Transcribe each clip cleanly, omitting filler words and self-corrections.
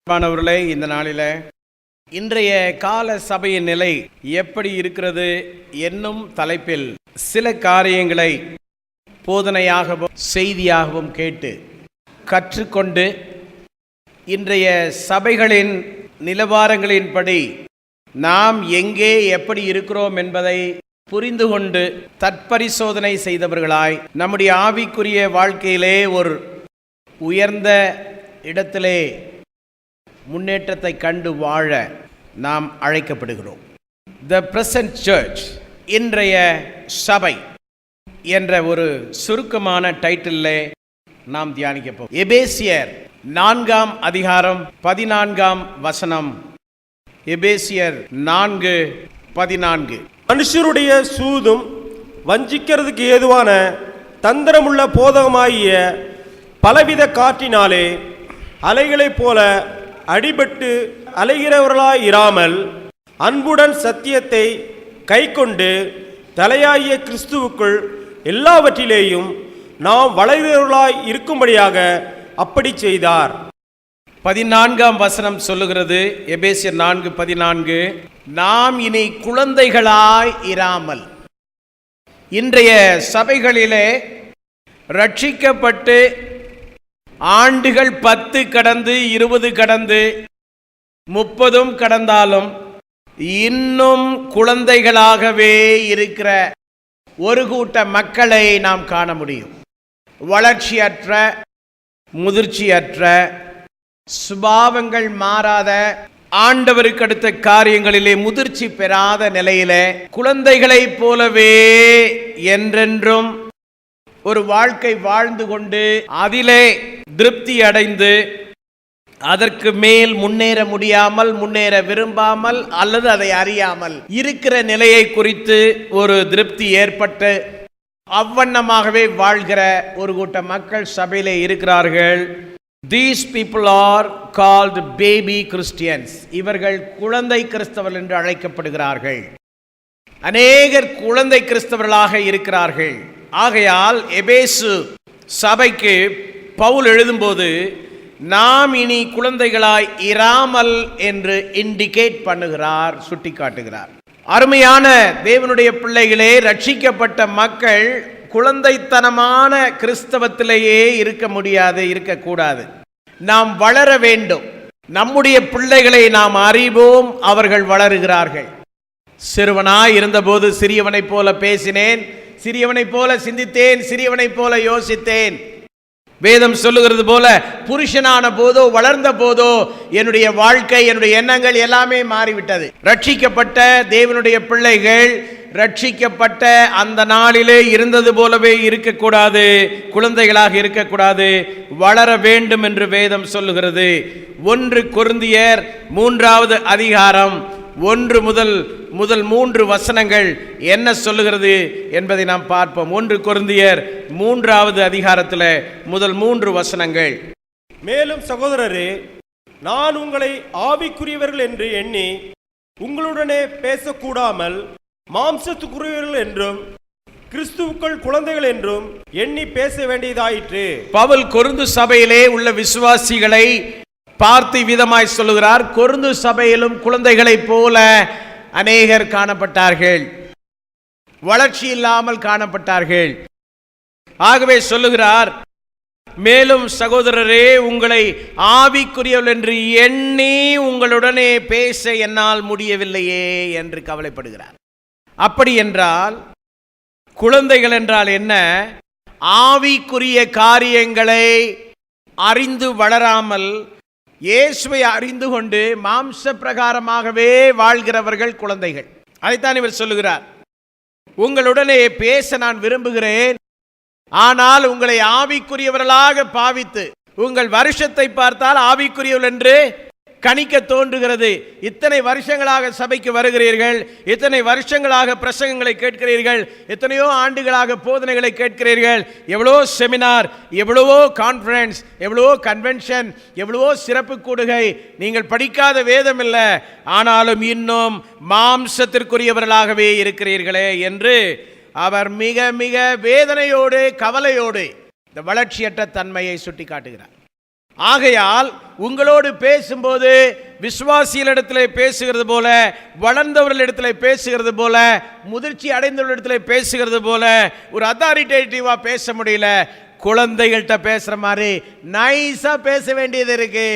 மாணவர்களே, இந்த நாளில் இன்றைய கால சபையின் நிலை எப்படி இருக்கிறது என்னும் தலைப்பில் சில காரியங்களை போதனையாகவும் செய்தியாகவும் கேட்டு கற்றுக்கொண்டு இன்றைய சபைகளின் நிலவரங்களின்படி நாம் எங்கே எப்படி இருக்கிறோம் என்பதை புரிந்து கொண்டு தற்பரிசோதனை செய்தவர்களாய் நம்முடைய ஆவிக்குரிய வாழ்க்கையிலே ஒரு உயர்ந்த இடத்திலே முன்னேற்றத்தை கண்டு வாழ நாம் அழைக்கப்படுகிறோம். த பிரசன்ட் சர்ச், இன்றைய சபை என்ற ஒரு சுருக்கமான டைட்டிலே நாம் தியானிக்க போகிறோம். எபேசியர் 4ஆம் அதிகாரம் 14ஆம் வசனம். எபேசியர் 4:14. மனுஷருடைய சூதும் வஞ்சிக்கிறதுக்கு ஏதுவான தந்திரமுள்ள போதகமாகிய பலவித காற்றினாலே அலைகளைப் போல அடிபட்டு அலைகிறவர்களாய் இராமல் அன்புடன் சத்தியத்தை கைக்கொண்டு தலையாகிய கிறிஸ்துவுக்குள் எல்லாவற்றிலேயும் நாம் வளர்கிறவர்களாய் இருக்கும்படியாக அப்படி செய்தார். 14ஆம் வசனம் சொல்லுகிறது, எபேசியர் 4:14, நாம் இனி குழந்தைகளாய் இராமல். இன்றைய சபைகளிலே ரட்சிக்கப்பட்டு ஆண்டுகள் 10 கடந்து 20 கடந்து 30 கடந்தாலும் இன்னும் குழந்தைகளாகவே இருக்கிற ஒரு கூட்ட மக்களை நாம் காண முடியும். வளர்ச்சியற்ற, முதிர்ச்சியற்ற, சுபாவங்கள் மாறாத, ஆண்டவருக்கு அடுத்த காரியங்களிலே முதிர்ச்சி பெறாத நிலையிலே குழந்தைகளைப் போலவே என்றென்றும் ஒரு வாழ்க்கை வாழ்ந்து கொண்டு அதிலே திருப்தி அடைந்து அதற்கு மேல் முன்னேற முடியாமல், முன்னேற விரும்பாமல் அல்லது அதை அறியாமல் இருக்கிற நிலையை குறித்து ஒரு திருப்தி ஏற்பட்டு அவ்வண்ணமாகவே வாழ்கிற ஒரு கூட்ட மக்கள் சபையிலே இருக்கிறார்கள். These people are called baby Christians. இவர்கள் குழந்தை கிறிஸ்தவர்கள் என்று அழைக்கப்படுகிறார்கள். அநேகர் குழந்தை கிறிஸ்தவர்களாக இருக்கிறார்கள். ஆகையால் எபேசு சபைக்கு பவுல் எழுதும்போது நாம் இனி குழந்தைகளாய் இராமல் என்று இண்டிகேட் பண்ணுகிறார், சுட்டி காட்டுகிறார். அருமையான தேவனுடைய பிள்ளைகளே, ரட்சிக்கப்பட்ட மக்கள் குழந்தைத்தனமான கிறிஸ்தவத்திலேயே இருக்க முடியாது, இருக்கக்கூடாது. நாம் வளர வேண்டும். நம்முடைய பிள்ளைகளை நாம் அறிவோம், அவர்கள் வளருகிறார்கள். சிறுவனாய் இருந்தபோது சிறியவனைப் போல பேசினேன், சிறியவனைப் போல சிந்தித்தேன், சிறியவனைப் போல யோசித்தேன். வேதம் சொல்லுகிறது போல புருஷனான போதோ வளர்ந்த போதோ என்னுடைய வாழ்க்கை, என்னுடைய எண்ணங்கள் எல்லாமே மாறிவிட்டது. ரட்சிக்கப்பட்ட தேவனுடைய பிள்ளைகள் ரட்சிக்கப்பட்ட அந்த நாளிலே இருந்தது போலவே இருக்கக்கூடாது, குழந்தைகளாக இருக்கக்கூடாது, வளர வேண்டும் என்று வேதம் சொல்லுகிறது. 1 கொரிந்தியர் 3ஆவது அதிகாரம் 1 முதல் 3 வசனங்கள் என்ன சொல்லுகிறது என்பதை நாம் பார்ப்போம். 1 கொரிந்தியர் 3ஆவது அதிகாரத்தில் முதல் 3 வசனங்கள். மேலும் சகோதரரே, நான் உங்களை ஆவிக்குரியவர்கள் என்று எண்ணி உங்களுடனே பேசக்கூடாமல் மாம்சத்துக்குரியவர்கள் என்றும் கிறிஸ்துவுக்குள் குழந்தைகள் என்றும் எண்ணி பேச வேண்டியதாயிற்று. பவுல் கொரிந்து சபையிலே உள்ள விசுவாசிகளை பார்த்து விதமாய் சொல்லுகிறார். கொரிந்து சபையிலும் குழந்தைகளைப் போல அநேகர் காணப்பட்டார்கள், வளர்ச்சி இல்லாமல் காணப்பட்டார்கள். ஆகவே சொல்லுகிறார், மேலும் சகோதரரே, உங்களை ஆவிக்குரியவர்கள் என்று எண்ணி உங்களுடனே பேச என்னால் முடியவில்லையே என்று கவலைப்படுகிறார். அப்படி என்றால் குழந்தைகள் என்றால் என்ன? ஆவிக்குரிய காரியங்களை அறிந்து வளராமல் இயேசுவை அறிந்து கொண்டு மாம்ச பிரகாரமாகவே வாழ்கிறவர்கள் குழந்தைகள். அதைத்தான் இவர் சொல்லுகிறார். உங்களுடனே பேச நான் விரும்புகிறேன், ஆனால் உங்களை ஆவிக்குரியவர்களாக பாவித்து, உங்கள் வருஷத்தை பார்த்தால் ஆவிக்குரியவர்கள் என்று கணிக்க தோன்றுகிறது. இத்தனை வருஷங்களாக சபைக்கு வருகிறீர்கள், இத்தனை வருஷங்களாக பிரசங்கங்களை கேட்கிறீர்கள், எத்தனையோ ஆண்டுகளாக போதனைகளை கேட்கிறீர்கள், எவ்வளோ செமினார், எவ்வளவோ கான்ஃபரன்ஸ், எவ்வளவோ கன்வென்ஷன், எவ்வளவோ சிறப்பு கூடுகை, நீங்கள் படிக்காத வேதம் இல்லை, ஆனாலும் இன்னும் மாம்சத்திற்குரியவர்களாகவே இருக்கிறீர்களே என்று அவர் மிக மிக வேதனையோடு கவலையோடு இந்த வளர்ச்சியற்ற தன்மையை சுட்டி காட்டுகிறார். ஆகையால் உங்களோடு பேசும்போது விசுவாசிகளிடத்திலே பேசுகிறது போல, வளர்ந்தவர்களிடத்திலே பேசுகிறது போல, முதிர்ச்சி அடைந்தவர்களிடத்திலே பேசுகிறது போல ஒரு அத்தாரிட்டேட்டிவா பேச முடியல. குழந்தைகள்கிட்ட பேசுற மாதிரி நைஸா பேச வேண்டியது இருக்கு.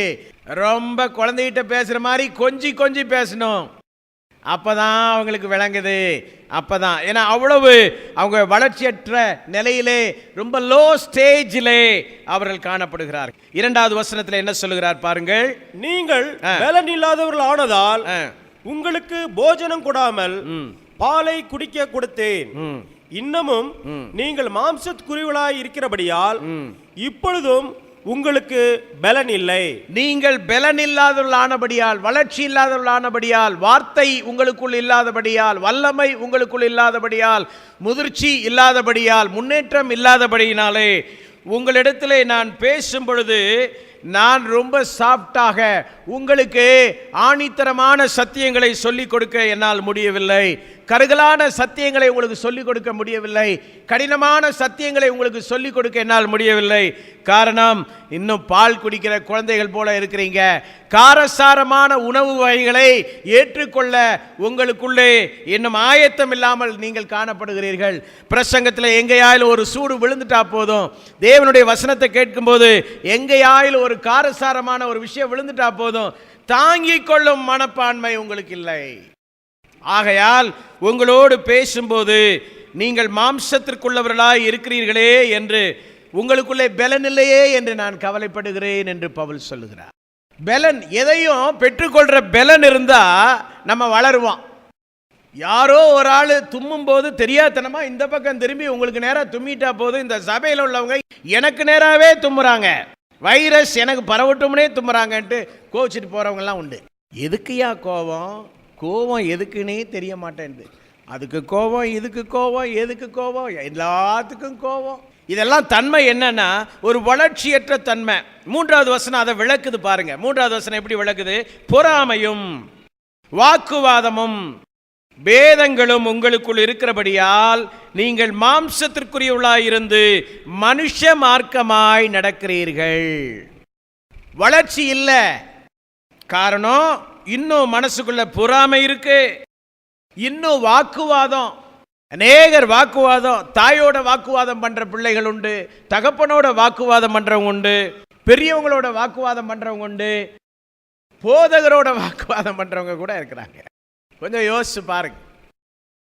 ரொம்ப குழந்தைகிட்ட பேசுற மாதிரி கொஞ்சி கொஞ்சி பேசணும். அப்பதான் அவங்களுக்கு விளங்குது. அப்பதான், ஏன்னா அவ்வளவு அவங்க வளர்ச்சியற்ற நிலையிலே, ரொம்ப லோ ஸ்டேஜிலே அவர்கள் காணப்படுகிறார். 2வது வசனத்தில் என்ன சொல்லுகிறார் பாருங்கள். நீங்கள் பலன் இல்லாதவர்கள் ஆனதால் உங்களுக்கு போஜனம் கொடாமல் பாலை குடிக்க கொடுத்தேன். இன்னமும் நீங்கள் மாம்சத்துக்குரியவர்களாய் இருக்கிறபடியால் இப்பொழுதும் உங்களுக்கு பலன் இல்லை. நீங்கள் பலன் இல்லாதவர்களானபடியால், வளர்ச்சி இல்லாதவர்களானபடியால், வார்த்தை உங்களுக்குள் இல்லாதபடியால், வல்லமை உங்களுக்குள் இல்லாதபடியால், முதிர்ச்சி இல்லாதபடியால், முன்னேற்றம் இல்லாதபடியினாலே உங்களிடத்திலே நான் பேசும் பொழுது நான் ரொம்ப சாஃப்டாக உங்களுக்கு ஆணித்தரமான சத்தியங்களை சொல்லிக் கொடுக்க என்னால் முடியவில்லை. கருகலான சத்தியங்களை உங்களுக்கு சொல்லிக் கொடுக்க முடியவில்லை. கடினமான சத்தியங்களை உங்களுக்கு சொல்லிக் கொடுக்க என்னால் முடியவில்லை. காரணம், இன்னும் பால் குடிக்கிற குழந்தைகள் போல இருக்கிறீங்க. காரசாரமான உணவு வகைகளை ஏற்றுக்கொள்ள உங்களுக்குள்ளே இன்னும் ஆயத்தம் இல்லாமல் நீங்கள் காணப்படுகிறீர்கள். பிரசங்கத்தில் எங்கேயாயிலும் ஒரு சூடு விழுந்துட்டா போதும், தேவனுடைய வசனத்தை கேட்கும்போது எங்கேயாயிலும் ஒரு காரசாரமான ஒரு விஷயம் விழுந்துட்டா போதும், தாங்கிக் கொள்ளும் மனப்பான்மை உங்களுக்கு இல்லை. ஆகையால் உங்களோடு பேசும்போது நீங்கள் மாம்சத்திற்குள்ளவர்களாய் இருக்கிறீர்களே என்று, உங்களுக்குள்ளே பலன் இல்லையே என்று நான் கவலைப்படுகிறேன் என்று பவுல் சொல்லுகிறார். பலன், எதையும் பெற்றுக்கொள்ற பலன் இருந்தா நம்ம வளருவோம். யாரோ ஒரு ஆள் தும்மும் போது தெரியாதனமா இந்த பக்கம் திரும்பி உங்களுக்கு நேராக தும்மிட்டா போதும், இந்த சபையில் உள்ளவங்க எனக்கு நேராகவே தும்முறாங்க, வைரஸ் எனக்கு பரவட்டும்னே தும்முறாங்கன்ட்டு கோச்சிட்டு போறவங்கலாம் உண்டு. எதுக்குயா கோபம்? கோபம் எதுக்குன்னே தெரிய மாட்டேன்து. அதுக்கு கோபம், இதுக்கு கோபம், எதுக்கு கோபம், எல்லாத்துக்கும் கோபம். இதெல்லாம் தன்மை என்னன்னா ஒரு வளர்ச்சியற்ற தன்மை. 3வது வசனம் அதை விளக்குது பாருங்க. 3வது வசனம் எப்படி விளக்குது? பொறாமையும் வாக்குவாதமும் பேதங்களும் உங்களுக்குள் இருக்கிறபடியால் நீங்கள் மாம்சத்திற்குரியவர்களாய் இருந்து மனுஷ மார்க்கமாய் நடக்கிறீர்கள். வளர்ச்சி இல்லை. காரணம், இன்னும் மனசுக்குள்ள பொறாமை இருக்கு, இன்னும் வாக்குவாதம். அநேகர் வாக்குவாதம், தாயோட வாக்குவாதம் பண்ற பிள்ளைகள் உண்டு, தகப்பனோட வாக்குவாதம் பண்றவங்க உண்டு, பெரியவங்களோட வாக்குவாதம் பண்றவங்க உண்டு, போதகரோட வாக்குவாதம் பண்றவங்க கூட இருக்கிறாங்க. கொஞ்சம் யோசிச்சு பாருங்க.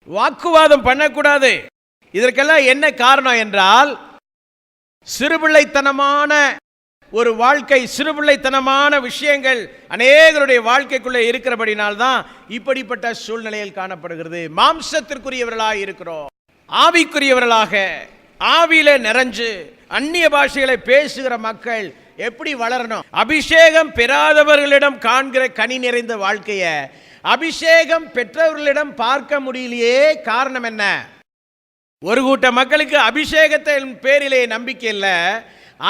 வாக்குவாதம் பண்ணக்கூடாது. இதற்கெல்லாம் என்ன காரணம் என்றால், சிறுபிள்ளைத்தனமான ஒரு வாழ்க்கை, சிறுபிள்ளைத்தனமான விஷயங்கள் அநேகருடைய வாழ்க்கைக்குள்ளே இருக்கிறபடினால்தான் இப்படிப்பட்ட சூழ்நிலையில் காணப்படுகிறது. மாம்சத்திற்குரியவர்களாக இருக்கிறோம். ஆவிக்குரியவர்களாக, ஆவியிலே நிறைஞ்சு அந்நிய பாஷைகளை பேசுகிற மக்கள் எப்படி வளரணும்? அபிஷேகம் பெறாதவர்களிடம் காண்கிற கனி நிறைந்த வாழ்க்கைய அபிஷேகம் பெற்றவர்களிடம் பார்க்க முடியலையே. காரணம் என்ன? ஒரு கூட்ட மக்களுக்கு அபிஷேகத்தின் பேரிலே நம்பிக்கை இல்லை,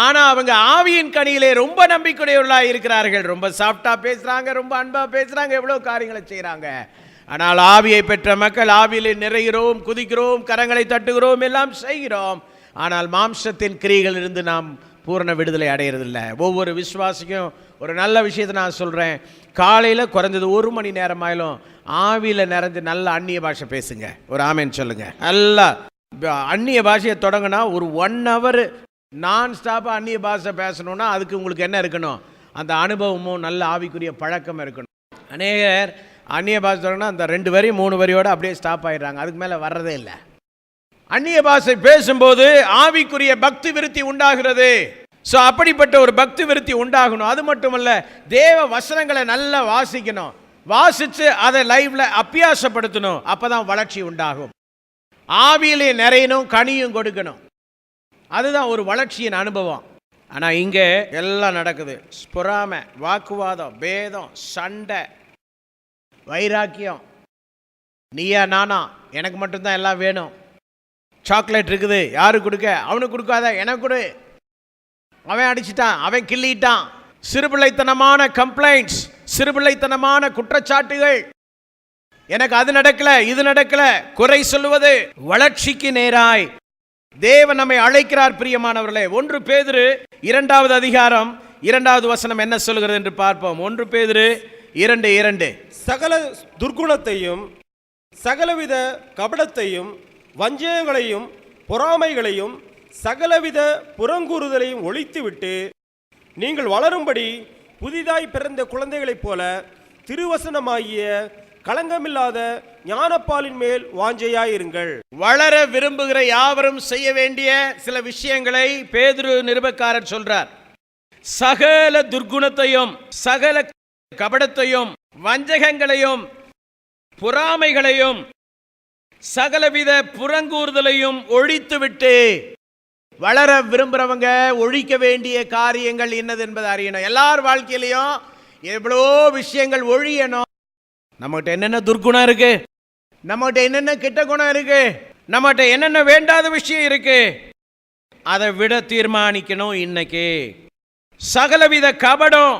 ஆனா அவங்க ஆவியின் கனியிலே ரொம்ப நம்பிக்கையுள்ளவர்களாக இருக்கிறார்கள். ரொம்ப சாஃப்டா பேசுறாங்க, ரொம்ப அன்பா பேசுறாங்க, எவ்வளவு காரியங்களை செய்யறாங்க. ஆனால் ஆவியை பெற்ற மக்கள் ஆவியிலே நிறைகிறோம், குதிக்கிறோம், கரங்களை தட்டுகிறோம், எல்லாம் செய்கிறோம். ஆனால் மாம்சத்தின் கிரியைகள் இருந்து நாம் பூரண விடுதலை அடையிறதில்லை. ஒவ்வொரு விசுவாசிக்கும் ஒரு நல்ல விஷயத்தை நான் சொல்றேன். காலையில் குறைஞ்சது 1 மணி நேரமாயிலும் ஆவியில் நிறைஞ்சு நல்ல அந்நிய பாஷை பேசுங்க. ஒரு ஆமேன் சொல்லுங்க. நல்லா அந்நிய பாஷையை தொடங்கினா ஒரு 1 hour நான் ஸ்டாப்பாக அந்நிய பாஷை பேசணும்னா அதுக்கு உங்களுக்கு என்ன இருக்கணும்? அந்த அனுபவமும் நல்ல ஆவிக்குரிய பழக்கம் இருக்கணும். அநேகர் அந்நிய பாஷை தொடங்கினா அந்த 2 வரி 3 வரியோடு அப்படியே ஸ்டாப் ஆகிடுறாங்க, அதுக்கு மேலே வர்றதே இல்லை. அந்நிய பாஷை பேசும்போது ஆவிக்குரிய பக்தி விருத்தி உண்டாகிறது. ஸோ அப்படிப்பட்ட ஒரு பக்தி விருத்தி உண்டாகணும். அது மட்டுமல்ல, தேவ வசனங்களை நல்லா வாசிக்கணும், வாசித்து அதை லைவ்ல அபியாசப்படுத்தணும். அப்பதான் வளர்ச்சி உண்டாகும். ஆவியிலே நிறையணும், கனியும் கொடுக்கணும். அதுதான் ஒரு வளர்ச்சியின் அனுபவம். ஆனால் இங்கே எல்லாம் நடக்குது. பொறாமை, வாக்குவாதம், பேதம், சண்டை, வைராக்கியம், நீயா நானா, எனக்கு மட்டும்தான் எல்லாம் வேணும். சாக்லேட் இருக்குது, யாருக்கு கொடுக்க? அவனுக்கு கொடுக்காத, எனக்கு கொடு. அவன் அடிச்சிட்டான், அவன் கிள்ளிட்டான். சிறுபிள்ளைத்தனமான கம்ப்ளைண்ட்ஸ், சிறுபிள்ளைத்தனமான குற்றச்சாட்டுகள், எனக்கு அது நடக்கல, இது நடக்கல, குறை சொல்லுவது. வளர்ச்சிக்கு நேராய் தேவன் நம்மை அழைக்கிறார் பிரியமானவர்களே. 1 பேதுரு 2வது அதிகாரம் இரண்டாவது வசனம் என்ன சொல்கிறது என்று பார்ப்போம். 1 பேதுரு 2:2. சகல துர்க்குணத்தையும் சகலவித கபடத்தையும் வஞ்சகங்களையும் பொறாமைகளையும் சகலவித புறங்கூறுதலையும் ஒழித்துவிட்டு நீங்கள் வளரும்படி புதிதாய் பிறந்த குழந்தைகளைப் போல திருவசனமாகிய களங்கமில்லாத ஞானப்பாலின் மேல் வாஞ்சையாயிருங்கள். வளர விரும்புகிற யாவரும் செய்ய வேண்டிய சில விஷயங்களை பேதுரு நிருபக்காரர் சொல்றார். சகல துர்க்குணத்தையும் சகல கபடத்தையும் வஞ்சகங்களையும் பொறாமைகளையும் சகலவித புறங்கூறுதலையும் ஒழித்துவிட்டு வளர விரும்புறவங்க ஒழிக்க வேண்டிய காரியங்கள் என்னது என்பதை அறியணும். எல்லார் வாழ்க்கையிலையும் எவ்வளோ விஷயங்கள் ஒழியணும். நம்மகிட்ட என்னென்ன துர்க்குணம் இருக்கு, நம்மகிட்ட என்னென்ன கெட்ட குணம் இருக்கு, நம்மகிட்ட என்னென்ன வேண்டாத விஷயம் இருக்கு, அதை விட தீர்மானிக்கணும். இன்னைக்கு சகலவித கபடம்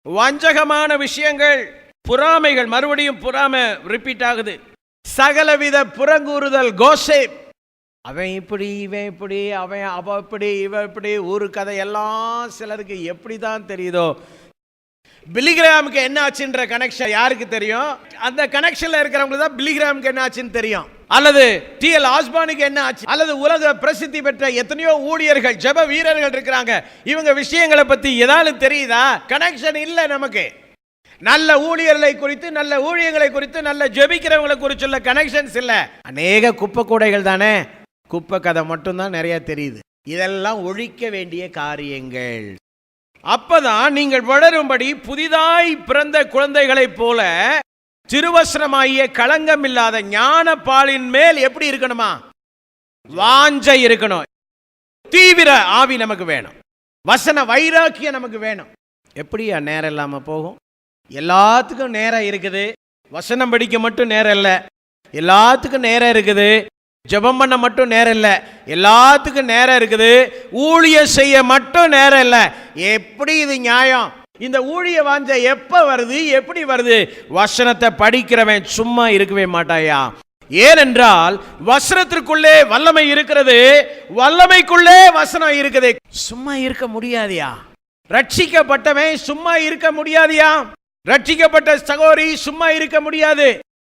வஞ்சகமான விஷயங்கள் பொறாமைகள், மறுபடியும் பொறாமை ரிப்பீட் ஆகுது, சகலவித புறங்கூறுதல் கோஷிப், அவன் இப்படி இவன் இப்படி அவன் அவ இப்படி இவ இப்படி ஊரு கதை எல்லாம் சிலருக்கு எப்படி தான் தெரியுதோ. பிலிகிராமுக்கு என்ன ஆச்சுன்ற கனெக்ஷன் யாருக்கு தெரியும்? அந்த கனெக்ஷன்ல இருக்கிறவங்களுக்கு தான் பிலிகிராமுக்கு என்ன ஆச்சுன்னு தெரியும். அல்லது டி.எல். ஆஸ்பானுக்கு என்ன ஆச்சு, அல்லது உலக பிரசித்தி பெற்ற எத்தனையோ ஊழியர்கள் ஜெப வீரர்கள் இருக்கிறாங்க, இவங்க விஷயங்களை பத்தி ஏதாவது தெரியுதா? கனெக்ஷன் இல்லை நமக்கு. நல்ல ஊழியர்களை குறித்து, நல்ல ஊழியர்களை குறித்து, நல்ல ஜெபிக்கிறவங்களை குறித்து உள்ள கனெக்ஷன்ஸ் இல்லை. அநேக குப்பை கூடைகள் தானே, குப்பை கதை மட்டும்தான் நிறைய தெரியுது. இதெல்லாம் ஒழிக்க வேண்டிய காரியங்கள். அப்பதான் நீங்கள் வளரும்படி புதிதாய் பிறந்த குழந்தைகளைப் போல திருவசனமாகிய களங்கம் இல்லாத ஞான பாலின் மேல் எப்படி இருக்கணுமா? வாஞ்சை இருக்கணும். தீவிர ஆவி நமக்கு வேணும். வசன வைராக்கியம் நமக்கு வேணும். எப்படியா நேரம் இல்லாம போகும்? எல்லாத்துக்கும் நேரம் இருக்குது. வசனம் படிக்க மட்டும் நேரம் இல்லை, எல்லாத்துக்கும் நேரம் இருக்குது. ஜெபம் பண்ண மட்டும் நேரம் இல்லை, எல்லாத்துக்கும் நேரம் இருக்குது. ஊழியம் செய்ய மட்டும் நேரம் இல்லை. எப்படி இது நியாயம்? இந்த ஊழிய வாஞ்சை எப்ப வருது, எப்படி வருது? வசனத்தை படிக்கிறவன் சும்மா இருக்கவே மாட்டாயா. ஏனென்றால் வசனத்திற்குள்ளே வல்லமை இருக்கிறது, வல்லமைக்குள்ளே வசனம் இருக்குது. சும்மா இருக்க முடியாதியா. ரட்சிக்கப்பட்டவன் சும்மா இருக்க முடியாதியா. ரட்சிக்கப்பட்ட சகோதரி சும்மா இருக்க முடியாது.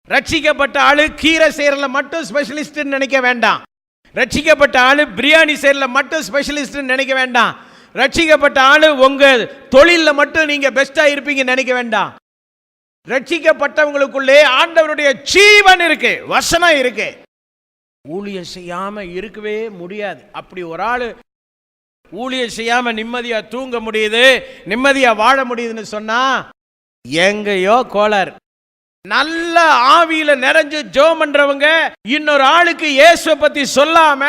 ரட்சிக்கப்பட்ட ஆளு கீரை செய்யறதுல மட்டும் ஸ்பெஷலிஸ்ட் நினைக்க வேண்டாம். ரட்சிக்கப்பட்ட ஆளு பிரியாணி செய்யறதுல மட்டும் ஸ்பெஷலிஸ்ட் நினைக்க வேண்டாம். ரட்சிக்கப்பட்ட ஆளு உங்க தொழில மட்டும் நீங்க பெஸ்டா இருப்பீங்க நினைக்க வேண்டாம். ரட்சிக்கப்பட்டவங்களுக்குள்ளே ஆண்டவருடைய ஜீவன் இருக்கு, வசனம் இருக்கு. ஊழியம் செய்யாம இருக்கவே முடியாது. அப்படி ஒரு ஆளு ஊழியம் செய்யாம நிம்மதியா தூங்க முடியுது, நிம்மதியா வாழ முடியுதுன்னு சொன்னா எங்கேயோ கோளாறு. நல்ல ஆவியில நிறைஞ்சு ஜெபம் பண்றவங்க இன்னொரு ஆளுக்கு இயேசுவை பத்தி சொல்லாம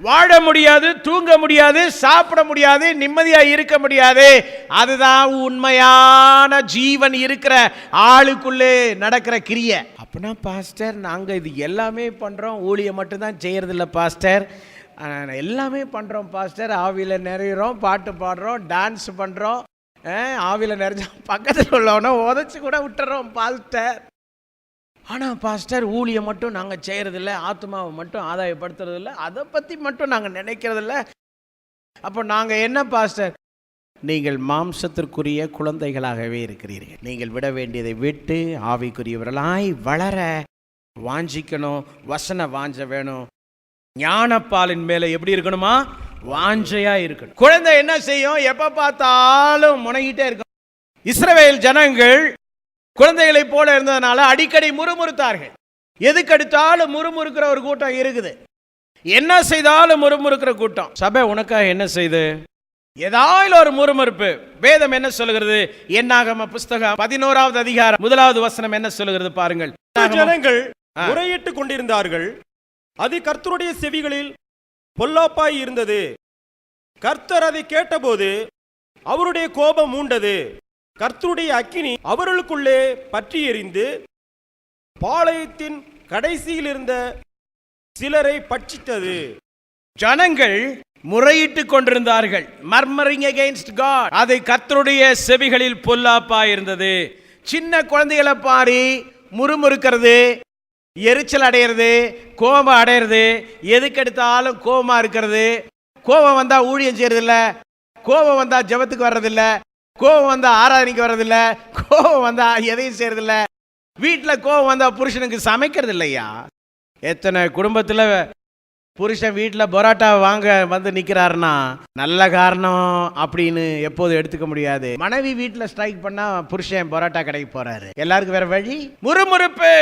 வாழ முடியாது, தூங்க முடியாது, சாப்பிட முடியாது, நிம்மதியா இருக்க முடியாது. அதுதான் உண்மையான ஜீவன் இருக்கிற ஆளுக்குள்ளே நடக்கிற கிரியை. அப்படின்னா பாஸ்டர் நாங்க இது எல்லாமே பண்றோம், ஊழியம் மட்டும்தான் செய்யறது இல்லை பாஸ்டர், எல்லாமே பண்றோம் பாஸ்டர், ஆவியில நிறைகிறோம், பாட்டு பாடுறோம், டான்ஸ் பண்றோம், ஆவியில நிறைஞ்ச பக்கத்தில் உள்ளவன உதச்சு கூட விட்டுறோம் பாஸ்டர். ஆனால் பாஸ்டர் ஊழியம் மட்டும் நாங்கள் செய்கிறதில்ல, ஆத்மாவை மட்டும் ஆதாயப்படுத்துறதில்ல, அதை பற்றி மட்டும் நாங்கள் நினைக்கிறதில்ல. அப்போ நாங்கள் என்ன பாஸ்டர்? நீங்கள் மாம்சத்திற்குரிய குழந்தைகளாகவே இருக்கிறீர்கள். நீங்கள் விட வேண்டியதை விட்டு ஆவிக்குரியவர்களாய் வளர வாஞ்சிக்கணும். வசன வாஞ்ச வேணும். ஞானப்பாலின் மேலே எப்படி இருக்கணுமா? வாஞ்சையா இருக்கணும். குழந்தை என்ன செய்யும்? எப்ப பார்த்தாலும் முனைகிட்டே இருக்கும். இஸ்ரவேல் ஜனங்கள் குழந்தைகளை போல இருந்ததுனால அடிக்கடி முறுமுறுத்தார்கள். எதுக்கெடுத்தாலும் முறுமுறுக்கிற ஒரு கூட்டம் இருக்குது. என்ன செய்தாலும் முறுமுறுக்கிற கூட்டம். சபை உனக்காக என்ன செய்து? ஏதாவது ஒரு முறுமுறுப்பு. வேதம் என்ன சொல்லுகிறது? என்னாகம புஸ்தகம் 11வது அதிகாரம் 1வது வசனம் என்ன சொல்லுகிறது பாருங்கள். ஜனங்கள் முறையிட்டு கொண்டிருந்தார்கள், அது கர்த்தருடைய செவிகளில் பொல்லாப்பாய் இருந்தது. கர்த்தர் அதை கேட்டபோது அவருடைய கோபம் மூண்டது. கர்த்தருடைய அக்கினி அவர்களுக்குள்ளே பற்றி எரிந்து பாளையத்தின் கடைசியில் இருந்த சிலரை பட்சித்தது. ஜனங்கள் முறையிட்டு கொண்டிருந்தார்கள், மர்மரிங் அகைன்ஸ்ட் காட். அது கர்த்தருடைய செவிகளில் பொல்லாப்பாய் இருந்தது. சின்ன குழந்தைகளை பாரி முறுமுறுக்கிறது, எரிச்சல் அடையிறது, கோபம் அடையிறது, எதுக்கெடுத்தாலும் கோபமா இருக்கிறது. கோபம் வந்தா ஊழியம் செய்யறது இல்லை, கோபம் வந்தா ஜெபத்துக்கு வர்றதில்ல, கோபம் வந்தா ஆராதனைக்கு வர்றதில்ல, கோபம் வந்தா எதையும் செய்யறதில்ல, வீட்டில் கோபம் வந்தா புருஷனுக்கு சமைக்கிறது இல்லையா? எத்தனை குடும்பத்தில் புருஷன் வீட்டில் பரோட்டா வாங்க வந்து நிற்கிறாருன்னா நல்ல காரணம் அப்படின்னு எப்போதும் எடுத்துக்க முடியாது. மனைவி வீட்டில் ஸ்ட்ரைக் பண்ணா புருஷன் பரோட்டா கடைக்கு போறாரு. எல்லாருக்கும் வேற வழி. முறுமுறுப்பு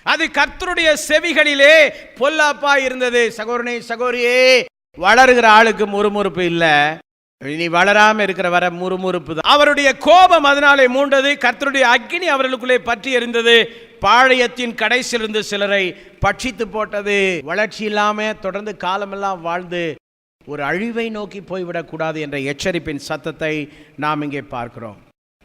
அது கர்த்தருடைய செவிகளிலே பொல்லாப்பா இருந்தது. சகோதரனே சகோதரியே, வளருகிற ஆளுக்கு முறுமுறுப்பு இல்லை, இனி வளராம இருக்கிற வர முறுமுறுப்பு தான். அவருடைய கோபம் அதனாலே மூண்டது. கர்த்தருடைய அக்கினி அவர்களுக்குள்ளே பற்றி எரிந்தது. பாளையத்தின் கடைசியிலிருந்து சிலரை பட்சித்து போட்டது. வளர்ச்சி இல்லாம தொடர்ந்து காலமெல்லாம் வாழ்ந்து ஒரு அழிவை நோக்கி போய்விடக்கூடாது என்ற எச்சரிப்பின் சத்தத்தை நாம் இங்கே பார்க்கிறோம்.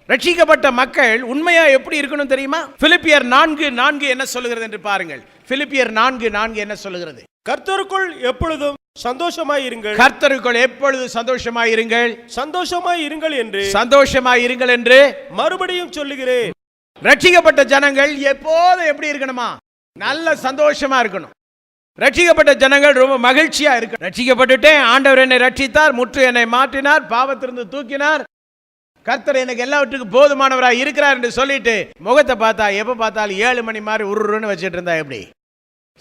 ரட்சிக்கப்பட்ட மக்கள் உண்மையா எப்படி இருக்கணும் தெரியுமா? பிலிப்பியர் 4:4 என்ன சொல்லுகிறது என்று பாருங்கள். பிலிப்பியர் 4:4 என்ன சொல்லுகிறது? கர்த்தருக்குள் எப்பொழுதும் சந்தோஷமாய் இருங்கள். கர்த்தருக்குள் எப்பொழுது சந்தோஷமாய் இருங்கள். சந்தோஷமாய் இருங்கள் என்று சந்தோஷமாய் இருங்கள் என்று மறுபடியும் சொல்லுகிறேன். ரட்சிக்கப்பட்ட ஜனங்கள் எப்போதும் எப்படி இருக்கணுமா? நல்ல சந்தோஷமா இருக்கணும். ரட்சிக்கப்பட்ட ஜனங்கள் ரொம்ப மகிழ்ச்சியா இருக்கு. ரட்சிக்கப்பட்டுட்டேன், ஆண்டவர் என்னை ரட்சித்தார், முற்று என்னை மாற்றினார், பாவத்திலிருந்து தூக்கினார், கர்த்தர் எனக்கு எல்லாவற்றுக்கும் போதுமானவராக இருக்கிறார் என்று சொல்லிட்டு முகத்தை பார்த்தா எப்ப பார்த்தாலும் 7 மணி மாதிரி உருன்னு வச்சுட்டு இருந்தா எப்படி?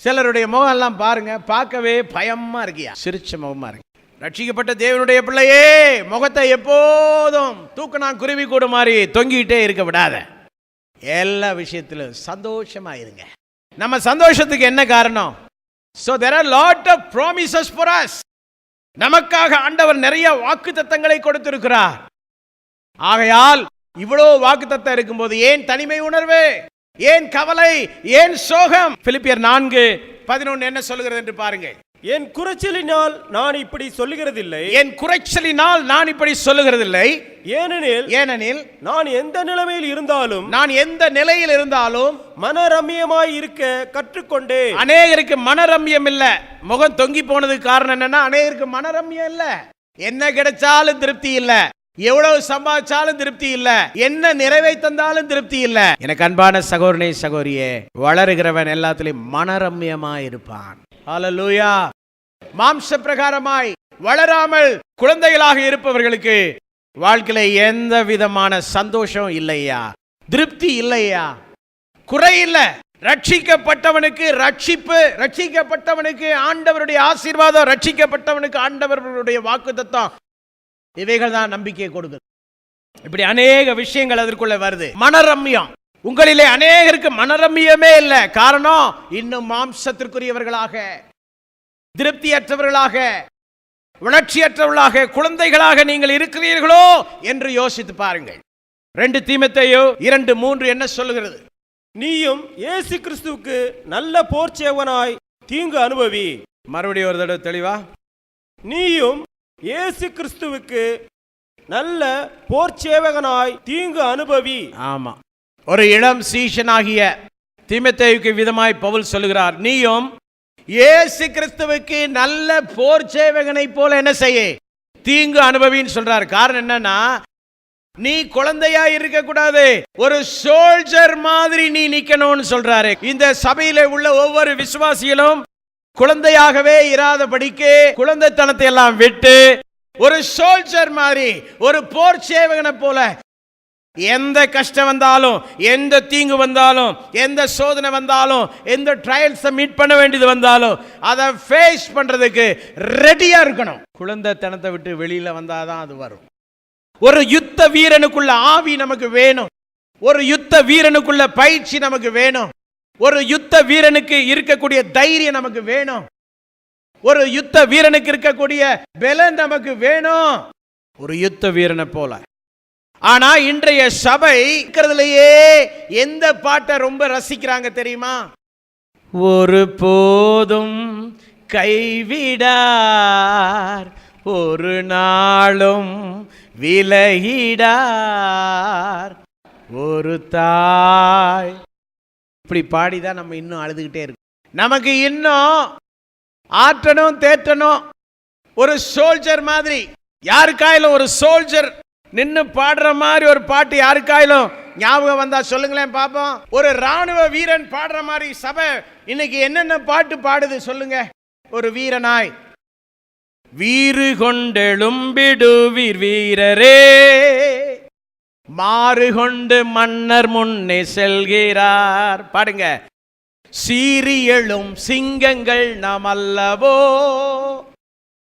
சிலருடைய முகம் எல்லாம் பாருங்க, பார்க்கவே பயமா இருக்கியா, சிரிச்ச முகமா இருக்கு. ரட்சிக்கப்பட்ட தேவனுடைய பிள்ளையே, முகத்தை எப்போதும் தூக்கணான் குருவி கூட மாதிரி தொங்கிக்கிட்டே இருக்க விடாத. எல்லா விஷயத்திலும் சந்தோஷமா இருங்க. நம்ம சந்தோஷத்துக்கு என்ன காரணம்? So there are lot of promises for us. நமக்காக ஆண்டவர் நிறைய வாக்குத்தத்தங்களை கொடுத்திருக்கிறார். ஆகையால் இவ்வளவு வாக்குத்தத்தம் இருக்கும்போது ஏன் தனிமை உணர்வு, ஏன் கவலை, ஏன் சோகம்? பிலிப்பியர் 4:11 என்ன சொல்லுகிறது என்று பாருங்கள். என் குறைச்சலினால் நான் இப்படி சொல்லுகிறதில்லை. என் குறைச்சலினால் நான் இப்படி சொல்லுகிறதில்லை. ஏனெனில் நான் எந்த நிலைமையில் இருந்தாலும் மனரம்யமாய் இருக்க கற்றுக்கொண்டே. அநேகருக்கு மனரம்யம் இல்ல. முகம் தொங்கி போனதுக்கு காரணம் என்னன்னா, அநேகருக்கு மனரம்யம் இல்ல. என்ன கிடைச்சாலும் திருப்தி இல்ல, எவ்வளவு சம்பாதிச்சாலும் திருப்தி இல்ல, என்ன நிறைவை தந்தாலும் திருப்தி இல்ல. எனக்கு அன்பான சகோதரனே சகோதரியே, வளருகிறவன் எல்லாத்திலும் மனரம்யமா இருப்பான். ஹல்லேலூயா. மாம்ச பிரகாரமாய் வளராமல் குழந்தைகளாக இருப்பவர்களுக்கு வாழ்க்கையில எந்த விதமான சந்தோஷம் இல்லையா, திருப்தி இல்லையா, குறை இல்ல. ரட்சிக்கப்பட்டவனுக்கு ரட்சிப்பு, ரட்சிக்கப்பட்டவனுக்கு ஆண்டவருடைய ஆசீர்வாதம், ரட்சிக்கப்பட்டவனுக்கு ஆண்டவருடைய வாக்குத்தத்தம், இவைகள் தான் நம்பிக்கை கொடுக்குது. இப்படி அநேக விஷயங்கள் அதற்குள்ள வருது. மனரம்யம் உங்களிலே அநேகருக்கு மனரம்யமே இல்லை. காரணம், இன்னும் மாம்சத்திற்குரியவர்களாக, திருப்தியற்றவர்களாக, வளர்ச்சியற்றவர்களாக, குழந்தைகளாக நீங்கள் இருக்கிறீர்களோ என்று யோசித்து பாருங்கள். 2 தீமோத்தேயு 2:3 என்ன சொல்லுகிறது? நீயும் இயேசு கிறிஸ்துவுக்கு நல்ல போர்ச்சேவனாய் தீங்கு அனுபவி. மறுபடியும் ஒரு தடவை தெளிவா. நீயும் இயேசு கிறிஸ்துவுக்கு நல்ல போர்ச்சேவகனாய் தீங்கு அனுபவி. ஆமா, ஒரு இளம் சீஷனாகிய தீமோத்தேயுக்கு விதமாய் பவுல் சொல்லுகிறார், நீயும் இயேசு கிறிஸ்துவுக்கு நல்ல போர் சேவகனை போல என்ன செய்ய, தீங்கு அனுபவின்னு சொல்றார். காரணம் என்னன்னா, நீ குழந்தையா இருக்க கூடாது, ஒரு சோல்ஜர் மாதிரி நீ நிக்கணும்னு சொல்றாரு. இந்த சபையில உள்ள ஒவ்வொரு விசுவாசிகளும் குழந்தையாகவே இராதபடிக்கு குழந்தைத்தனத்தை எல்லாம் விட்டு ஒரு சோல்ஜர் மாதிரி, ஒரு போர் சேவகனை போல, எந்த கஷ்டம் வந்தாலும், எந்த தீங்கு வந்தாலும், எந்த சோதனை வந்தாலும், எந்த ட்ரையல்ஸை மீட் பண்ண வேண்டியது வந்தாலும் அதை ஃபேஸ் பண்றதுக்கு ரெடியா இருக்கணும். குழந்தைத்தனத்தை விட்டு வெளியில வந்தாதான் அது வரும். ஒரு யுத்த வீரனுக்குள்ள ஆவி நமக்கு வேணும். ஒரு யுத்த வீரனுக்குள்ள பயிற்சி நமக்கு வேணும். ஒரு யுத்த வீரனுக்கு இருக்கக்கூடிய தைரியம் நமக்கு வேணும். ஒரு யுத்த வீரனுக்கு இருக்கக்கூடிய பலம் நமக்கு வேணும், ஒரு யுத்த வீரனை போல. ஆனா இன்றைய சபை இருக்கிறதுலயே எந்த பாட்டை ரொம்ப ரசிக்கிறாங்க தெரியுமா? ஒரு போதும் கைவிடார், ஒரு நாளும் விலகிடார், ஒரு தாய். இப்படி பாடிதான் நம்ம இன்னும் அழுதுகிட்டே இருக்கு. நமக்கு இன்னும் ஆற்றணும், தேற்றணும். ஒரு சோல்ஜர் மாதிரி, யாருக்காயிலும் ஒரு சோல்ஜர் நின்னு பாடுற மாதிரி ஒரு பாட்டு யாருக்காயிலும் ஞாபகம் வந்தா சொல்லுங்களேன் பாப்போம். ஒரு ராணுவ வீரன் பாடுற மாதிரி சபை இன்னைக்கு என்னென்ன பாட்டு பாடுது சொல்லுங்க. ஒரு வீரனாய், வீறு கொண்டெழும்பிடுவீர் வீரரே, மாறு கொண்டு மன்னர் முன்னே செல்கிறார். பாடுங்க. சீறி எழும் சிங்கங்கள் நாம் அல்லவோ,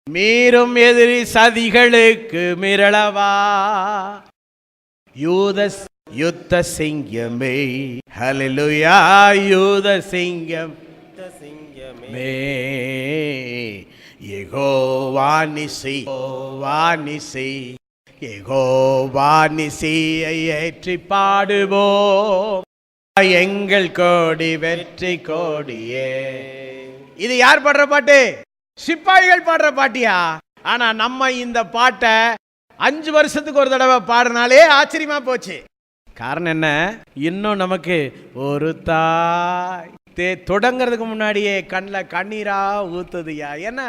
மீறும் எதிரி சதிகளுக்கு மிரளவா. யுத்த சிங்கமே, ஹல்லேலூயா, யுத்த சிங்கமே, யெகோவா நிசி, யெகோவா நிசியை ஏற்றி பாடுவோம், எங்கள் கோடி வெற்றி கோடியே. இது யார் பாடுற பாட்டு? சிப்பாய்கள் பாடுற பாட்டியா? ஆனா நம்ம இந்த பாட்டை 5 வருஷத்துக்கு ஒரு தடவை பாடுறனாலே ஆச்சரியமா போச்சு. காரணம் என்ன? இன்னும் நமக்கு ஒரு தாய் தொடங்கிறதுக்கு முன்னாடியே கண்ணில் கண்ணீரா ஊத்துதுயா. ஏன்னா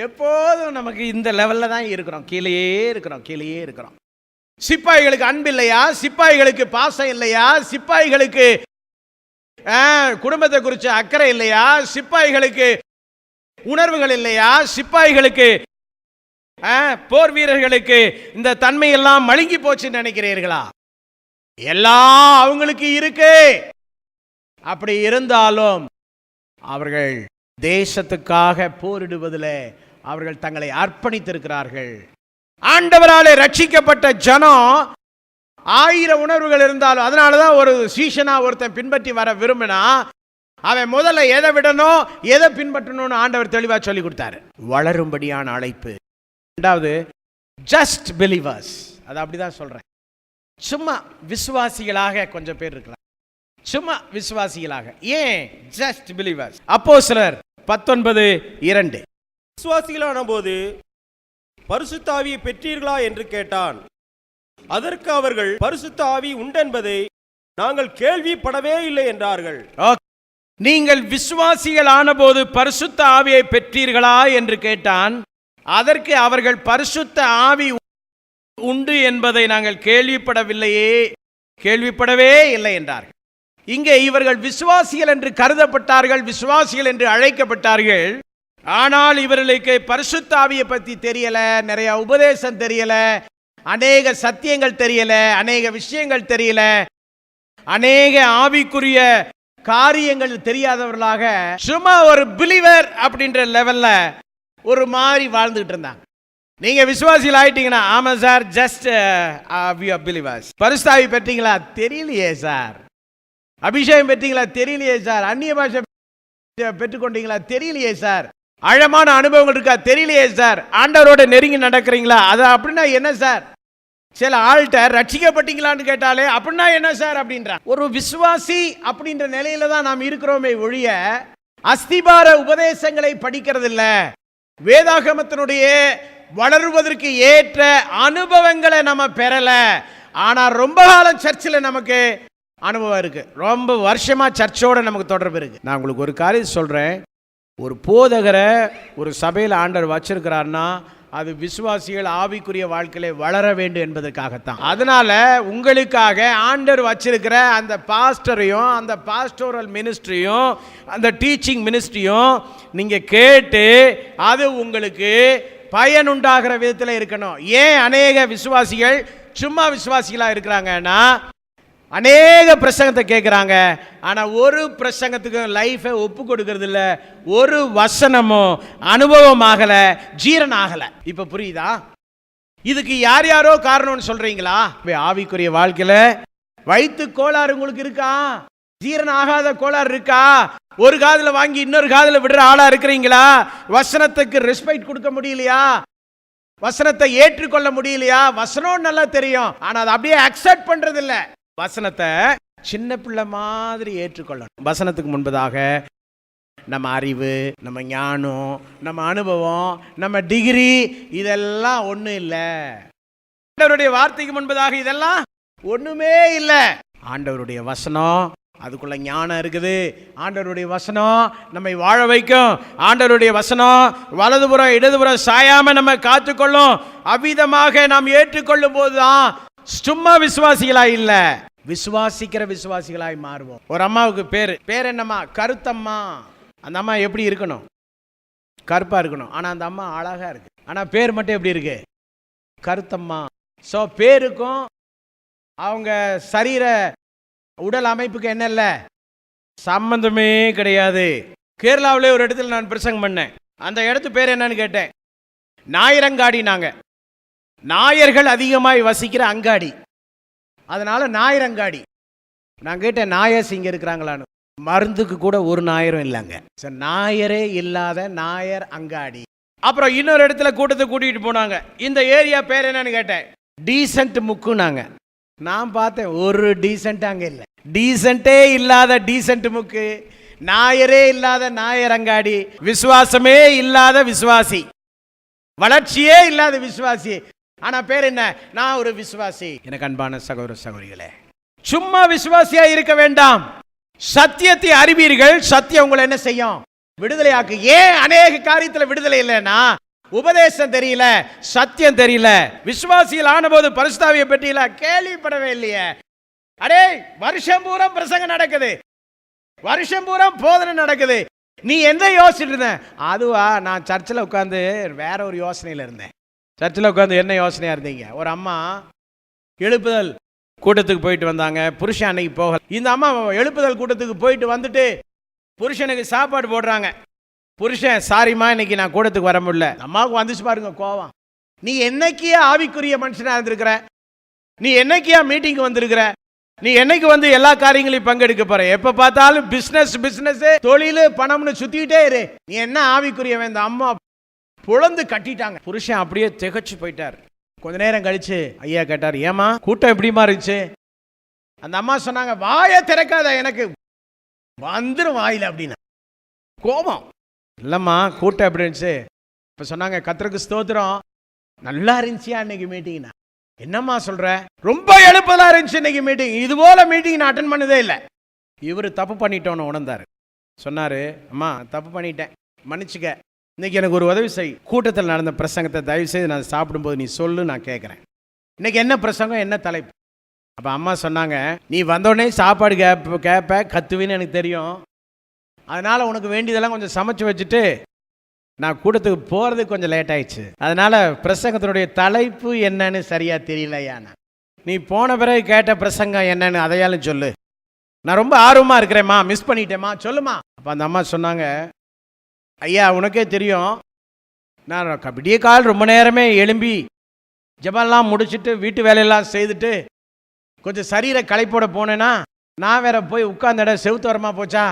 எப்போதும் நமக்கு இந்த லெவல்ல தான் இருக்கிறோம், கீழேயே இருக்கிறோம். சிப்பாய்களுக்கு அன்பு இல்லையா? சிப்பாய்களுக்கு பாசம் இல்லையா? சிப்பாய்களுக்கு குடும்பத்தை குறித்து அக்கறை இல்லையா? சிப்பாய்களுக்கு உணர்வுகள் இல்லையா? சிப்பாய்களுக்கு போர் வீரர்களுக்கு இந்த தன்மை எல்லாம் மழுங்கி போச்சுன்னு நினைக்கிறீர்களா? எல்லாம் அவங்களுக்கு இருக்கு. அப்படி இருந்தாலும் அவர்கள் தேசத்துக்காக போரிடுவதில் அவர்கள் தங்களை அர்ப்பணித்திருக்கிறார்கள். ஆண்டவராலே ரட்சிக்கப்பட்ட ஜனம் 1000 உணர்வுகள் இருந்தாலும், அதனாலதான் ஒரு சீஷனா ஒருத்தன் பின்பற்றி வர விரும்பினா அவன் முதல்ல எதை விடணும், எதை பின்பற்றணும்னு ஆண்டவர் தெளிவா சொல்லி கொடுத்தாரு. வளரும்படியான அழைப்பு. இரண்டாவது, ஜஸ்ட் பிலீவர்ஸ். அது அப்படிதான் சொல்றேன். சும்மா விசுவாசிகளாக கொஞ்சம் பேர் இருக்கலாம், சும்மா விசுவாசிகளாக. ஏன் ஜஸ்ட் பிலீவர்ஸ்? அப்போஸ்தலர் 19:2. விசுவாசிகளான போது பரிசுத்த ஆவியை பெற்றீர்களா என்று கேட்டான். அதற்கு அவர்கள் பரிசுத்த ஆவி உண்டென்பதை நாங்கள் கேள்விப்படவே இல்லை என்றார்கள். நீங்கள் விசுவாசிகள் ஆனபோது பரிசுத்த ஆவியை பெற்றீர்களா என்று கேட்டான். அதற்கு அவர்கள் பரிசுத்த ஆவி உண்டு என்பதை நாங்கள் கேள்விப்படவே இல்லை என்றார்கள். இங்கே இவர்கள் விசுவாசிகள் என்று கருதப்பட்டார்கள், விசுவாசிகள் என்று அழைக்கப்பட்டார்கள். ஆனால் இவர்களுக்கு பரிசுத்த ஆவியை பற்றி தெரியல, நிறைய உபதேசம் தெரியல, அநேக சத்தியங்கள் தெரியல, அநேக விஷயங்கள் தெரியல, அநேக ஆவிக்குரிய காரியங்கள் தெரியாதவர்களாக சும்மா ஒரு பிலீவர் அப்படின்ற லெவல்ல ஒரு மாதிரி வாழ்ந்துட்டு இருந்தாங்க. நீங்க விசுவாசிகள் ஆயிட்டீங்கன்னா, ஆமா சார், ஜஸ்ட் பிலீவர்ஸ். பரிசுத்த ஆவி பெற்றீங்களா? தெரியலையே சார். அபிஷேகம் பெற்றீங்களா? தெரியலையே சார். அந்நிய பாஷை பெற்றுக்கொண்டீங்களா? தெரியலையே சார். ஆழமான அனுபவங்கள் இருக்கா? தெரியலையே சார். ஆண்டவரோட நெருங்கி நடக்கிறீங்களா? அது அப்படின்னா என்ன சார்? சில ஆள்கிட்ட ரட்சிக்கப்பட்டீங்களான்னு கேட்டாலே அப்படின்னா என்ன சார் அப்படின்றான். ஒரு விசுவாசி அப்படின்ற நிலையில தான் நாம் இருக்கிறோமே ஒழிய அஸ்திபார உபதேசங்களை படிக்கிறது இல்ல, வேதாகமத்தினுடைய வளருவதற்கு ஏற்ற அனுபவங்களை நம்ம பெறல. ஆனா ரொம்ப காலம் சர்ச்சில் நமக்கு அனுபவம் இருக்கு, ரொம்ப வருஷமா சர்ச்சோட நமக்கு தொடர்பு இருக்கு. நான் உங்களுக்கு ஒரு காரியம் சொல்றேன். ஒரு போதகரை ஒரு சபையில் ஆண்டவர் வச்சிருக்கிறார்னா அது விசுவாசிகள் ஆவிக்குரிய வாழ்க்கையில வளர வேண்டும் என்பதற்காகத்தான். அதனால உங்களுக்காக ஆண்டவர் வச்சிருக்கிற அந்த பாஸ்டரையும் அந்த பாஸ்டோரல் மினிஸ்ட்ரியும் அந்த டீச்சிங் மினிஸ்ட்ரியும் நீங்க கேட்டு அது உங்களுக்கு பயனுண்டாகிற விதத்தில் இருக்கணும். ஏன் அநேக விசுவாசிகள் சும்மா விசுவாசிகளா இருக்கிறாங்கன்னா, அநேக பிரசங்கத்தை கேட்குறாங்க, ஆனால் ஒரு பிரசங்கத்துக்கு லைஃபை ஒப்பு கொடுக்கறது இல்லை, ஒரு வசனமும் அனுபவம் ஆகலை, ஜீரணம் ஆகலை. இப்போ புரியுதா? இதுக்கு யார் யாரோ காரணம்னு சொல்றீங்களா? ஆவிக்குரிய வாழ்க்கையில் வயிற்று கோளாறு உங்களுக்கு இருக்கா? ஜீரணம் ஆகாத கோளாறு இருக்கா? ஒரு காதுல வாங்கி இன்னொரு காதுல விடுற ஆளா இருக்கிறீங்களா? வசனத்துக்கு ரெஸ்பெக்ட் கொடுக்க முடியலையா? வசனத்தை ஏற்றுக்கொள்ள முடியலையா? வசனம் நல்லா தெரியும், ஆனா அதை அப்படியே அக்செப்ட் பண்றது இல்ல. வசனத்தை சின்ன பிள்ளை மாதிரி ஏற்றுக்கொள்ளணும். வசனத்துக்கு முன்பதாக நம்ம அறிவு, நம்ம ஞானம், நம்ம அனுபவம், நம்ம டிகிரி இதெல்லாம் ஒண்ணும் இல்லை. ஆண்டவருடைய வார்த்தைக்கு முன்பதாக இதெல்லாம் ஒண்ணுமே இல்லை. ஆண்டவருடைய வசனம், அதுக்குள்ள ஞானம் இருக்குது. ஆண்டவருடைய வசனம் நம்மை வாழ வைக்கும். ஆண்டவருடைய வசனம் வலதுபுறம் இடதுபுறம் சாயாம நம்ம காத்துக்கொள்ளும். அவ்விதமாக நாம் ஏற்றுக்கொள்ளும் போதுதான் சும்மா விசுவாசிகளாய் இல்ல, விசுவாசிக்கிற விசுவாசிகளாய் மாறுவோம். ஒரு அம்மாவுக்கு பேர் என்னம்மா? கருத்தம்மா. அந்த அம்மா எப்படி இருக்கணும்? கருப்பா இருக்கணும். ஆனா அந்த அம்மா அழகா இருக்கு. ஆனால் பேர் மட்டும் எப்படி இருக்கு? கருத்தம்மா. ஸோ பேருக்கும் அவங்க சரீர உடல் அமைப்புக்கு என்ன இல்லை, சம்பந்தமே கிடையாது. கேரளாவிலே ஒரு இடத்துல நான் பிரசங்கம் பண்ணேன். அந்த இடத்து பேர் என்னன்னு கேட்டேன். நாயரங்காடி. நாங்கள் நாயர்கள் அதிகமாய் வசிக்கிற அங்காடி, அதனால நாயரங்காடி. நான் கேட்டேன், நாயர்ஸ் இங்கே இருக்கிறாங்களான்னு. மருந்துக்கு கூட ஒரு நாயரும் இல்லைங்க. சார், நாயரே இல்லாத நாயர் அங்காடி. அப்புறம் இன்னொரு இடத்துல கூட்டத்தை கூட்டிகிட்டு போனாங்க. இந்த ஏரியா பேர் என்னன்னு கேட்டேன். டீசன்ட் முக்குனாங்க. நான் பார்த்தேன், ஒரு டீசென்ட் அங்கே இல்லை. டீசென்ட்டே இல்லாத டீசென்ட் முக்கு, நாயரே இல்லாத நாயர் அங்காடி, விசுவாசமே இல்லாத விசுவாசி, வளர்ச்சியே இல்லாத விசுவாசி. ஆனா பேர் என்ன? நான் ஒரு விசுவாசி. எனக்கு அன்பான சகோதர சகோதரிகளே, சும்மா விசுவாசியா இருக்க வேண்டாம். சத்தியத்தை அறிவீர்கள், சத்தியம் உங்களை என்ன செய்யும்? விடுதலையாக்கு. ஏன் அநேக காரியத்தில் விடுதலை இல்லைன்னா, உபதேசம் தெரியல, சத்தியம் தெரியல. விசுவாசியில் ஆனபோது பரிசுத்த ஆவியை பற்றியில கேள்விப்படவே இல்லையே. அடே, வருஷம் பூரா பிரசங்கம் நடக்குது, வருஷம் பூரா போதனை நடக்குது, நீ என்ன யோசிச்சுட்டு இருந்த? அதுவா, நான் சர்ச்சில் உட்காந்து வேற ஒரு யோசனையில் இருந்தேன். சர்ச்சில் உட்காந்து என்ன யோசனையா இருந்தீங்க? ஒரு அம்மா எழுப்புதல் கூட்டத்துக்கு போயிட்டு வந்தாங்க. புருஷன் அன்னைக்கு போகல. இந்த அம்மா எழுப்புதல் கூட்டத்துக்கு போயிட்டு வந்துட்டு புருஷனுக்கு சாப்பாடு போடுறாங்க. புருஷன், சாரிம்மா இன்னைக்கு நான் கூட்டத்துக்கு வர முடியல. அம்மாவுக்கு வந்துச்சு பாருங்க கோவம். நீ என்னைக்கியா ஆவிக்குரிய மனுஷனா இருந்திருக்கிற? நீ என்னைக்கியா மீட்டிங் வந்திருக்கிற? நீ என்னைக்கு வந்து எல்லா காரியங்களையும் பங்கெடுக்க போற? எப்ப பார்த்தாலும் பிசினஸ் பிசினஸ், தொழில், பணம்னு சுத்திட்டே இரு. நீ என்ன ஆவிக்குரிய வேண்டாம்? அம்மா புலந்து கட்டிட்டாங்க. புருஷன் அப்படியே திகச்சு போயிட்டார். கொஞ்ச நேரம் கழிச்சு ஐயா கேட்டார், ஏமா கூட்டம் எப்படிமா இருந்துச்சு? அந்த அம்மா சொன்னாங்க, வாயை திறக்காத, எனக்கு வந்துடும் வாயில அப்படின்னு. கோபம். இல்லம்மா கூட்டம் எப்படி இருந்துச்சு? இப்ப சொன்னாங்க, கர்த்தருக்கு ஸ்தோத்திரம், நல்லா இருந்துச்சியா இன்னைக்கு மீட்டிங்னா. என்னம்மா சொல்ற? ரொம்ப எழுப்பதா இருந்துச்சு இன்னைக்கு மீட்டிங். இது போல மீட்டிங் நான் அட்டன் பண்ணதே இல்லை. இவர் தப்பு பண்ணிட்டோன்னு உணர்ந்தாரு. சொன்னாரு, அம்மா தப்பு பண்ணிட்டேன், மன்னிச்சுக்க. இன்னைக்கு எனக்கு ஒரு உதவி செய். கூட்டத்தில் நடந்த பிரசங்கத்தை தயவு செய்து நான் சாப்பிடும்போது நீ சொல்லு, நான் கேட்குறேன். இன்னைக்கு என்ன பிரசங்கம், என்ன தலைப்பு? அப்போ அம்மா சொன்னாங்க, நீ வந்தோடனே சாப்பாடு கேட்ப கத்துவின்னு எனக்கு தெரியும். அதனால் உனக்கு வேண்டியதெல்லாம் கொஞ்சம் சமைச்சு வச்சுட்டு நான் கூட்டத்துக்கு போகிறதுக்கு கொஞ்சம் லேட் ஆயிடுச்சு. அதனால் பிரசங்கத்தினுடைய தலைப்பு என்னன்னு சரியாக தெரியலையா. நீ போன பிறகு கேட்ட பிரசங்கம் என்னன்னு அதையாலும் சொல்லு. நான் ரொம்ப ஆர்வமாக இருக்கிறேம்மா, மிஸ் பண்ணிட்டேம்மா, சொல்லுமா. அப்போ அந்த அம்மா சொன்னாங்க, ஐயா உனக்கே தெரியும், நான் விடிய கால் ரொம்ப நேரமே எழும்பி ஜெபம்லாம் முடிச்சுட்டு வீட்டு வேலையெல்லாம் செய்துட்டு கொஞ்சம் சரீர களைப்போட போனேன்னா நான் வேற போய் உட்கார்ந்த இடம் செவுத்தோரமா போச்சா,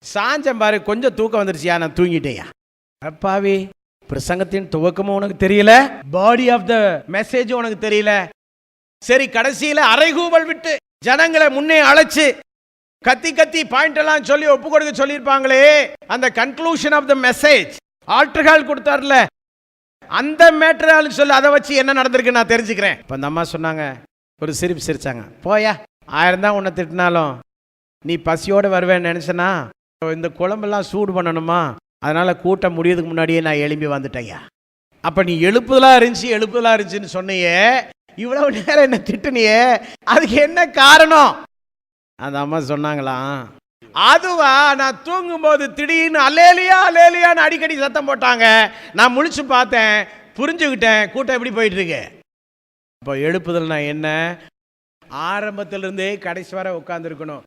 சாஞ்சம் பாரு, கொஞ்சம் தூக்கம் வந்துருச்சியா, நான் தூங்கிட்டேயா. அப்பாவி, பிரசங்கத்தின் துவக்கமும் உனக்கு தெரியல, பாடி ஆஃப் த மெசேஜ் உனக்கு தெரியல. சரி, கடைசியில அறைகூவல் விட்டு ஜனங்களை முன்னே அழைச்சு கத்தி கத்தி பாயிண்ட் எல்லாம் சொல்லி ஒப்பு கொடுக்க சொல்லியிருப்பாங்களே, அந்த கன்க்ளூஷன் ஆஃப் த மெசேஜ் ஆல்டர்கால் கொடுத்தார்ல, அந்த மேட்டரால் சொல்லி அதை வச்சு என்ன நடந்திருக்கு நான் தெரிஞ்சுக்கிறேன். இப்போ அந்த அம்மா சொன்னாங்க, ஒரு சிரிப்பு சிரிச்சாங்க, போயா 1000 தான் உன்னை திட்டினாலும் நீ பசியோடு வருவேன்னு நினச்சனா இந்த குழம்பெல்லாம் சூடு பண்ணணுமா, அதனால கூட்டம் முடியறதுக்கு முன்னாடியே நான் எழும்பி வந்துட்டேயா. அப்போ நீ எழுப்புதலா இருந்துச்சுன்னு சொன்னியே, இவ்வளவு நேரம் என்ன திட்டுனியே, அதுக்கு என்ன காரணம்? அந்த அம்மா சொன்னாங்களாம், அதுவா, நான் தூங்கும்போது திடீர்னு அல்லேலியா அல்லேலியான்னு அடிக்கடி சத்தம் போட்டாங்க. நான் முழிச்சு பார்த்தேன், புரிஞ்சுக்கிட்டேன் கூட்டம் எப்படி போயிட்டு இருக்கு. இப்போ எழுப்புதல்னா என்ன? ஆரம்பத்திலிருந்தே கடைசி வரை உட்கார்ந்துருக்கணும்.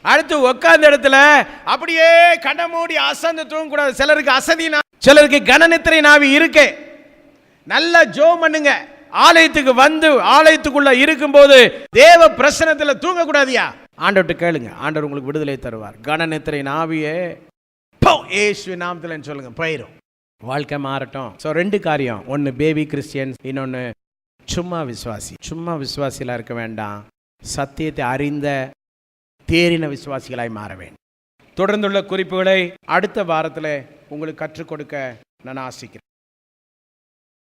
அடுத்து உட்கார்ந்த இடத்துல அப்படியே கண்ண மூடி அசந்து தூங்கக்கூடாது. சிலருக்கு அசதினா, சிலருக்கு கனநித்திரை நாவி இருக்கு. நல்ல ஜெபம் பண்ணுங்க. ஆலயத்துக்கு வந்து ஆலயத்துக்குள்ள இருக்கும்போது தேவ பிரசன்னத்துல தூங்கக்கூடாதியா. ஆண்டவர்கிட்ட கேளுங்க, ஆண்டவர் உங்களுக்கு விடுதலை தருவார். கனநித்திரை நாவியே இயேசு நாமத்தில் சொல்லுங்க, போயிடும், வாழ்க்கை மாறட்டும். ஸோ 2 காரியம், ஒன்று பேபி கிறிஸ்டியன்ஸ், இன்னொன்று சும்மா விசுவாசி. சும்மா விசுவாசிகளாக இருக்க வேண்டாம், சத்தியத்தை அறிந்த தேறின விசுவாசிகளாய் மாற வேண்டும். தொடர்ந்துள்ள குறிப்புகளை அடுத்த வாரத்தில் உங்களுக்கு கற்றுக் கொடுக்க நான் ஆசிக்கிறேன்.